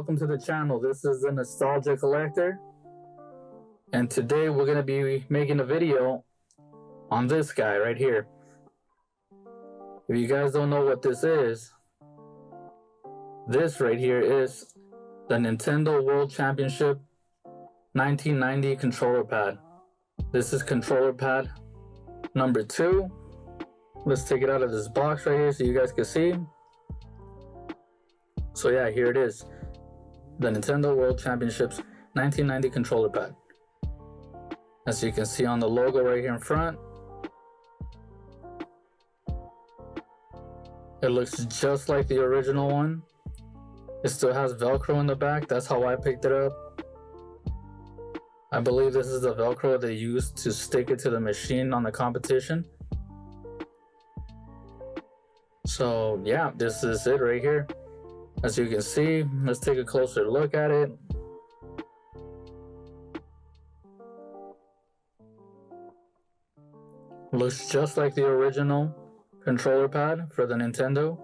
welcome to the channel. This is the Nostalgia Collector, and today we're going to be making a video on this guy right here. If you guys don't know what this right here is the Nintendo World Championship 1990 Controller Pad. This is Controller Pad number 2. Let's take it out of this box right here so you guys can see. So yeah, here it is. The Nintendo World Championships 1990 Controller Pad. As you can see on the logo right here in front, it looks just like the original one. It still has Velcro in the back. That's how I picked it up. I believe this is the Velcro they used to stick it to the machine on the competition. So yeah, this is it right here. As you can see, let's take a closer look at it. Looks just like the original controller pad for the Nintendo.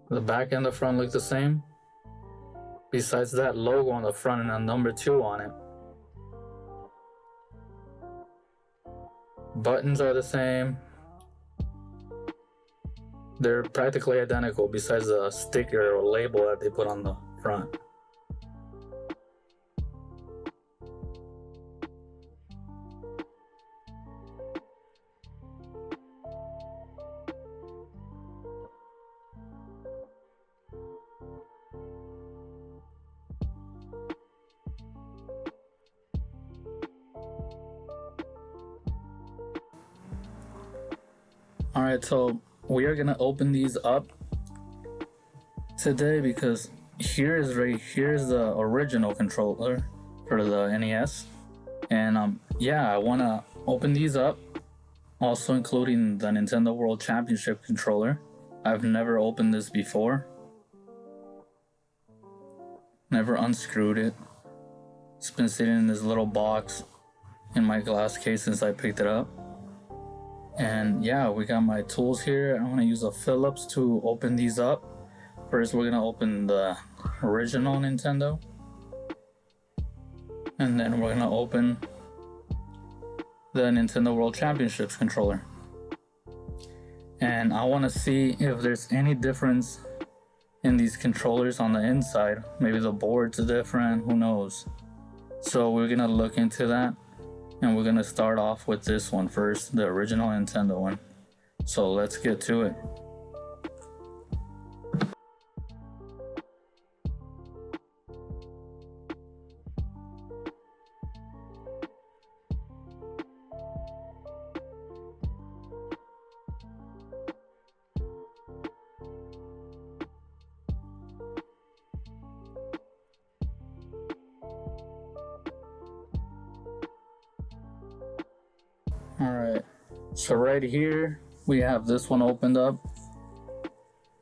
The back and the front look the same. Besides that logo on the front and a number 2 on it. Buttons are the same. They're practically identical besides the sticker or label that they put on the front. Alright, so we are gonna open these up today because here's the original controller for the NES, and yeah, I want to open these up, also including the Nintendo World Championship controller. I've never opened this before, never unscrewed it. It's been sitting in this little box in my glass case since I picked it up. And yeah, we got my tools here. I want to use a Phillips to open these up. First, we're gonna open the original Nintendo, and then we're gonna open the Nintendo World Championships controller. And I want to see if there's any difference in these controllers on the inside. Maybe the board's different, who knows. So we're gonna look into that. And we're gonna start off with this one first, the original Nintendo one. So let's get to it. Alright, so right here we have this one opened up.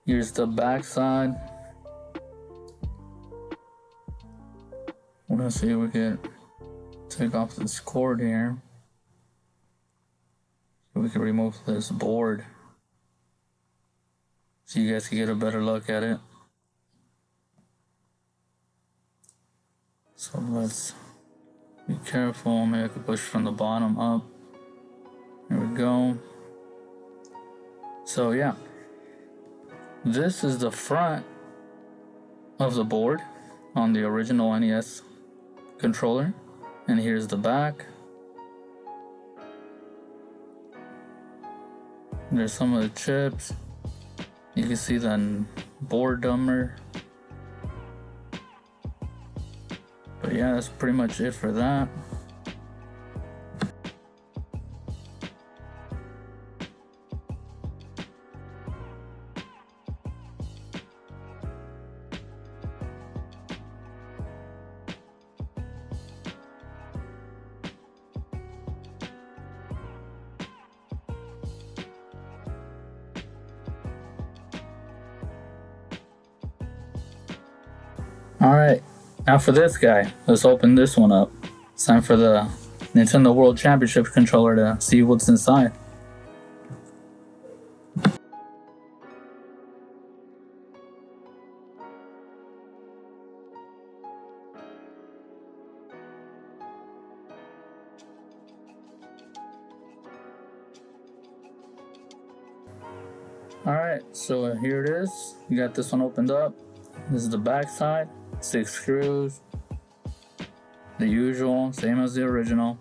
Here's the back side. We're gonna see if we can take off this cord here so we can remove this board so you guys can get a better look at it. So let's be careful. Maybe I could push from the bottom up. There we go. So yeah, this is the front of the board on the original NES controller, and here's the back. There's some of the chips. You can see the board number. But yeah, that's pretty much it for that. Alright, now for this guy, let's open this one up. It's time for the Nintendo World Championship controller to see what's inside. Alright, so here it is. You got this one opened up. This is the back side. 6 screws. The usual, same as the original.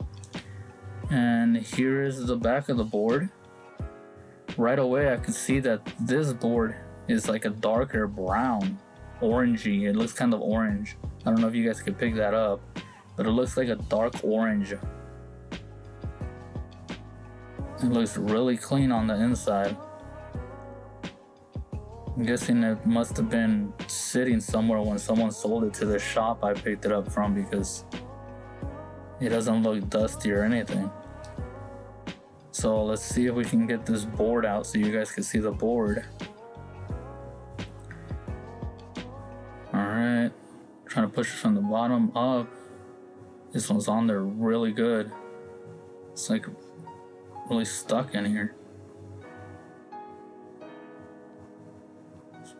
And here is the back of the board. Right away I can see that this board is like a darker brown, orangey. It looks kind of orange. I don't know if you guys could pick that up, but it looks like a dark orange. It looks really clean on the inside. I'm guessing it must have been sitting somewhere when someone sold it to the shop I picked it up from, because it doesn't look dusty or anything. So let's see if we can get this board out so you guys can see the board. Alright, trying to push it from the bottom up. This one's on there really good. It's like really stuck in here.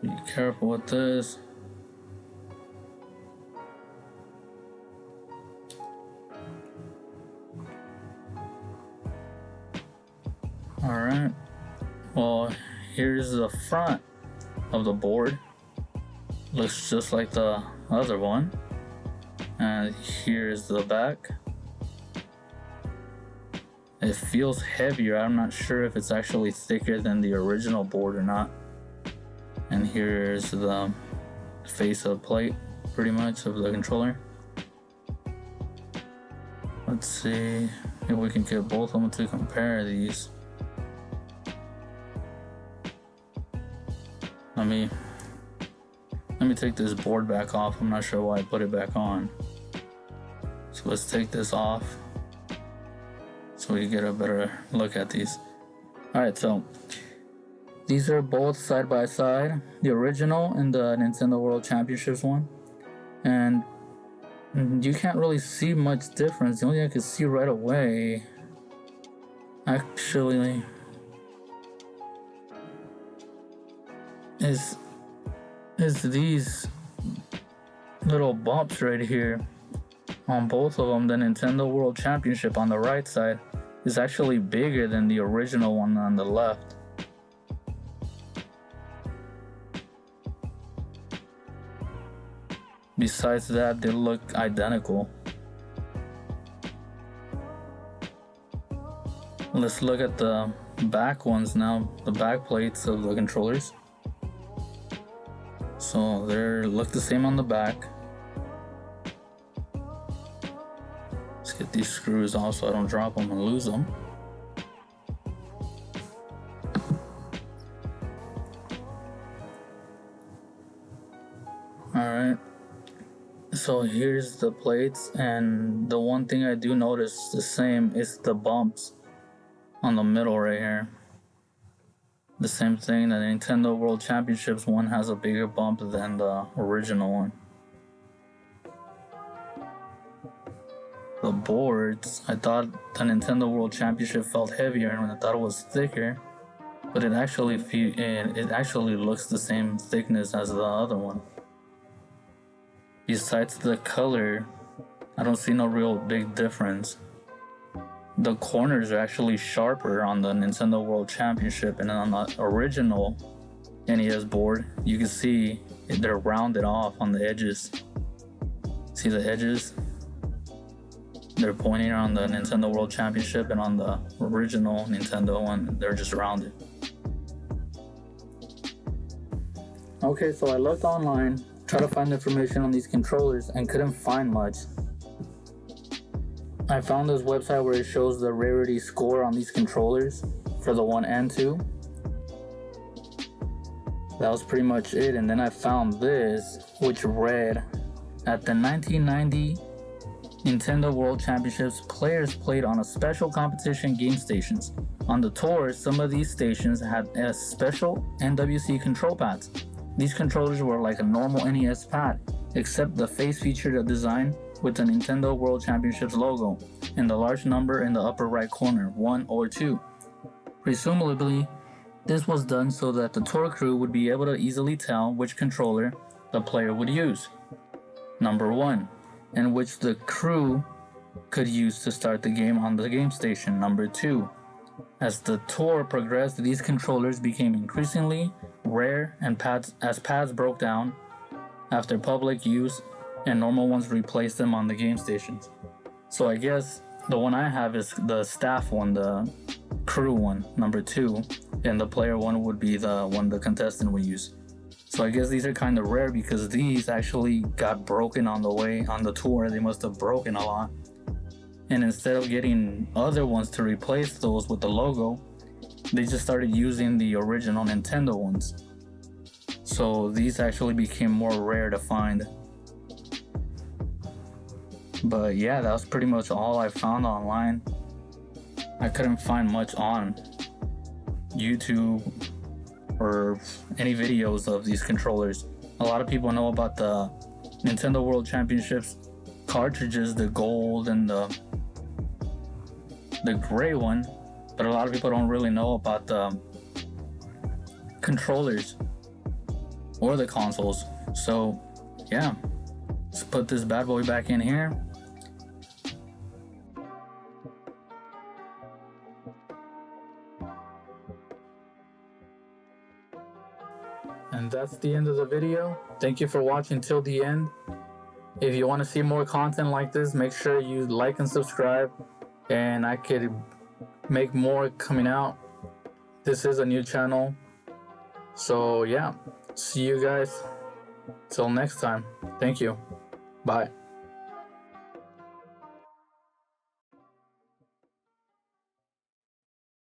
Be careful with this. Alright, well, here's the front of the board. Looks just like the other one. And here's the back. It feels heavier. I'm not sure if it's actually thicker than the original board or not. And here's the face of the plate, pretty much, of the controller. Let's see if we can get both of them to compare these. Let me take this board back off. I'm not sure why I put it back on. So let's take this off so we get a better look at these. Alright, so these are both side by side, the original and the Nintendo World Championships one. And you can't really see much difference. The only thing I can see right away, actually, is these little bumps right here on both of them. The Nintendo World Championship on the right side is actually bigger than the original one on the left. Besides that, they look identical. Let's look at the back ones now, the back plates of the controllers. So they look the same on the back. Let's get these screws off so I don't drop them and lose them. Alright, so here's the plates, and the one thing I do notice the same is the bumps on the middle right here. The same thing, the Nintendo World Championships one has a bigger bump than the original one. The boards, I thought the Nintendo World Championship felt heavier and I thought it was thicker, but it actually looks the same thickness as the other one. Besides the color, I don't see no real big difference. The corners are actually sharper on the Nintendo World Championship, and then on the original NES board, you can see they're rounded off on the edges. See the edges? They're pointing on the Nintendo World Championship, and on the original Nintendo one, they're just rounded. Okay, so I looked online, tried to find information on these controllers, and couldn't find much. I found this website where it shows the rarity score on these controllers for the 1 and 2. That was pretty much it, and then I found this, which read, at the 1990 Nintendo World Championships, players played on a special competition game stations. On the tour, some of these stations had a special NWC control pads. These controllers were like a normal NES pad, except the face featured a design with the Nintendo World Championships logo and the large number in the upper right corner, 1 or 2. Presumably, this was done so that the tour crew would be able to easily tell which controller the player would use, number 1, and which the crew could use to start the game on the game station, number 2. As the tour progressed, these controllers became increasingly rare, and as pads broke down after public use and normal ones replaced them on the game stations. So I guess the one I have is the staff one, the crew one, number 2, and the player one would be the one the contestant would use. So I guess these are kind of rare because these actually got broken on the tour. They must have broken a lot. And instead of getting other ones to replace those with the logo, they just started using the original Nintendo ones. So these actually became more rare to find. But yeah, that was pretty much all I found online. I couldn't find much on YouTube or any videos of these controllers. A lot of people know about the Nintendo World Championships cartridges, the gold and the gray one, but a lot of people don't really know about the controllers or the consoles. So yeah, let's put this bad boy back in here. And that's the end of the video. Thank you for watching till the end. If you want to see more content like this, make sure you like and subscribe, and I could make more coming out. This is a new channel. So yeah, see you guys till next time. Thank you. Bye.